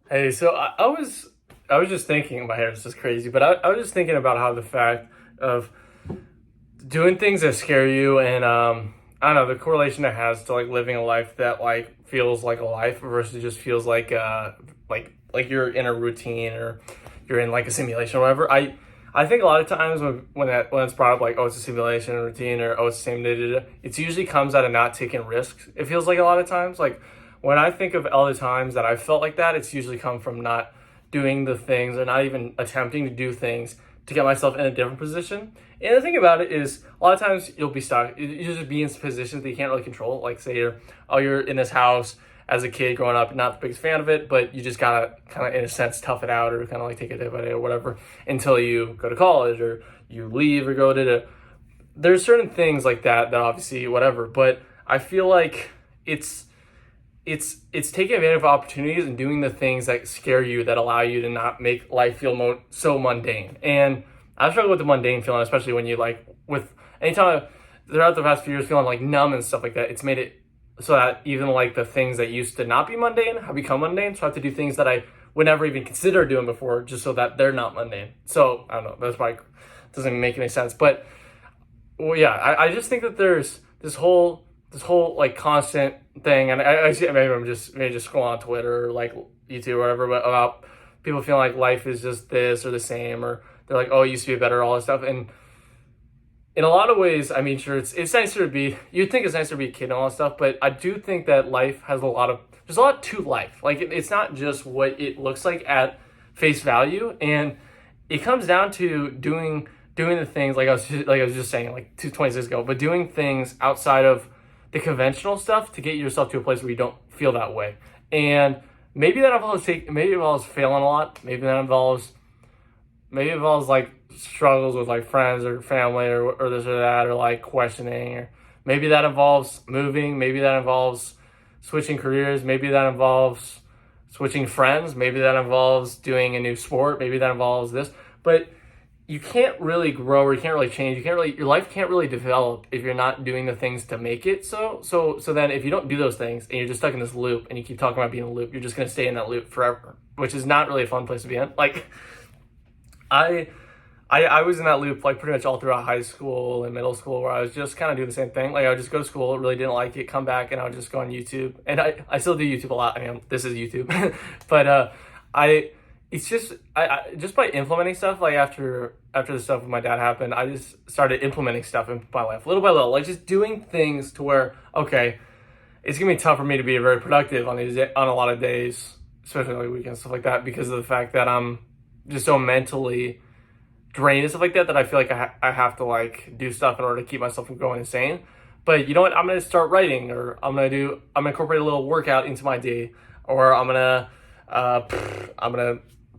Hey, so I was just thinking, my hair is just crazy, but I was just thinking about how the fact of doing things that scare you and I don't know, the correlation it has to like living a life that like feels like a life versus just feels like you're in a routine or you're in like a simulation or whatever. I think a lot of times when it's brought up like, oh, it's a simulation or routine, or oh, it's the same day, it usually comes out of not taking risks. It feels like a lot of times. Like when I think of all the times that I felt like that, it's usually come from not doing the things or not even attempting to do things to get myself in a different position. And the thing about it is, a lot of times you'll be stuck. You just be in positions that you can't really control. Like say you're in this house as a kid growing up, not the biggest fan of it, but you just gotta kind of in a sense tough it out or kind of like take it day by day or whatever until you go to college or you leave or go to there's certain things like that obviously whatever. But I feel like it's taking advantage of opportunities and doing the things that scare you that allow you to not make life feel so mundane. And I've struggled with the mundane feeling, especially when you like with anytime throughout the past few years feeling like numb and stuff like that. It's made it so that even like the things that used to not be mundane have become mundane. So I have to do things that I would never even consider doing before, just so that they're not mundane. So I don't know. That's probably doesn't make any sense, but well, yeah, I just think that there's this whole like constant thing, and I see maybe I'm just maybe just scrolling on Twitter or like YouTube or whatever, but about people feeling like life is just this or the same, or they're like, oh, it used to be better, all this stuff. And in a lot of ways, I mean, sure, it's nicer to be. You'd think it's nicer to be a kid and all that stuff, but I do think that life has there's a lot to life. Like it's not just what it looks like at face value, and it comes down to doing the things like I was just saying like 2 26 ago, but doing things outside of the conventional stuff to get yourself to a place where you don't feel that way. And maybe it involves failing a lot. Maybe it involves like struggles with like friends or family or this or that, or like questioning, or maybe that involves moving, maybe that involves switching careers, maybe that involves switching friends, maybe that involves doing a new sport, maybe that involves this. But you can't really grow, or you can't really change. Your life can't really develop if you're not doing the things to make it. So then if you don't do those things and you're just stuck in this loop and you keep talking about being in a loop, you're just going to stay in that loop forever, which is not really a fun place to be in. Like I, I was in that loop like pretty much all throughout high school and middle school, where I was just kind of doing the same thing. Like I would just go to school, really didn't like it, come back, and I would just go on YouTube. And I still do YouTube a lot. I mean, this is YouTube, but I it's just I just by implementing stuff like after the stuff with my dad happened, I just started implementing stuff in my life little by little, like just doing things to where okay, it's gonna be tough for me to be very productive on a lot of days, especially like weekends, stuff like that, because of the fact that I'm just so mentally drained and stuff like that I feel like I have to like do stuff in order to keep myself from going insane. But you know what? I'm gonna start writing, or I'm gonna incorporate a little workout into my day, or I'm gonna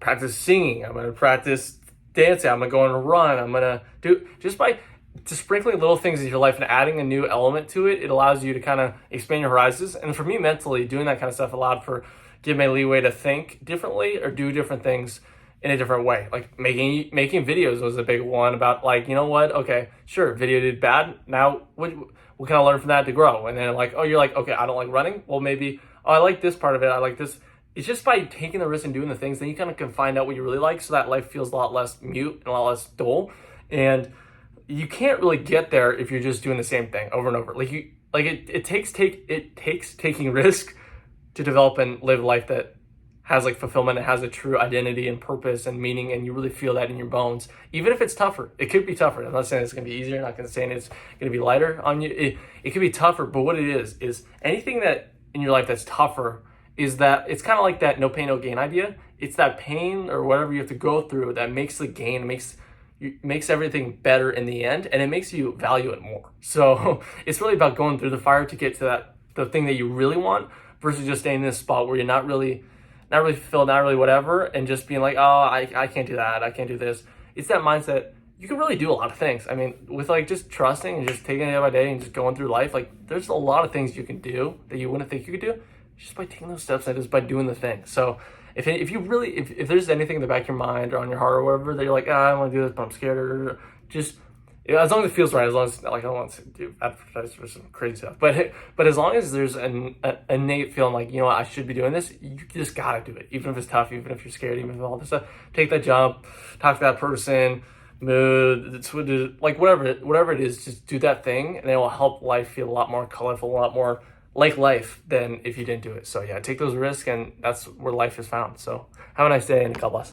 practice singing. I'm gonna practice dancing. I'm gonna go on a run. I'm gonna do just by just sprinkling little things into your life and adding a new element to it. It allows you to kind of expand your horizons. And for me, mentally, doing that kind of stuff allowed for give me leeway to think differently or do different things in a different way. Like making videos was a big one about like, you know what? Okay, sure, video did bad. Now what can I learn from that to grow? And then like, oh, you're like, okay, I don't like running. Well, maybe, oh, I like this part of it. I like this. It's just by taking the risk and doing the things, then you kind of can find out what you really like, so that life feels a lot less mute and a lot less dull. And you can't really get there if you're just doing the same thing over and over. It takes taking risk to develop and live a life that has like fulfillment, it has a true identity and purpose and meaning, and you really feel that in your bones. Even if it's tougher, it could be tougher. I'm not saying it's gonna be easier, I'm not gonna say it's gonna be lighter on you. It could be tougher, but what it is anything that in your life that's tougher is that it's kind of like that no pain, no gain idea. It's that pain or whatever you have to go through that makes the gain, makes everything better in the end, and it makes you value it more. So it's really about going through the fire to get to the thing that you really want, versus just staying in this spot where you're not really fulfilled, not really whatever, and just being like, oh, I can't do that, I can't do this. It's that mindset. You can really do a lot of things. I mean, with like just trusting and just taking it day by day and just going through life, like there's a lot of things you can do that you wouldn't think you could do just by taking those steps and just by doing the thing. So if you really, if there's anything in the back of your mind or on your heart or whatever that you're like, I want to do this, but I'm scared, or just as long as it feels right, as long as, like, I don't want to do advertise for some crazy stuff, but as long as there's an innate feeling like, you know what, I should be doing this, you just gotta do it, even if it's tough, even if you're scared, even if all this stuff. Take that jump, talk to that person, like whatever it is, just do that thing, and it will help life feel a lot more colorful, a lot more like life than if you didn't do it. So yeah, take those risks, and that's where life is found. So have a nice day, and God bless.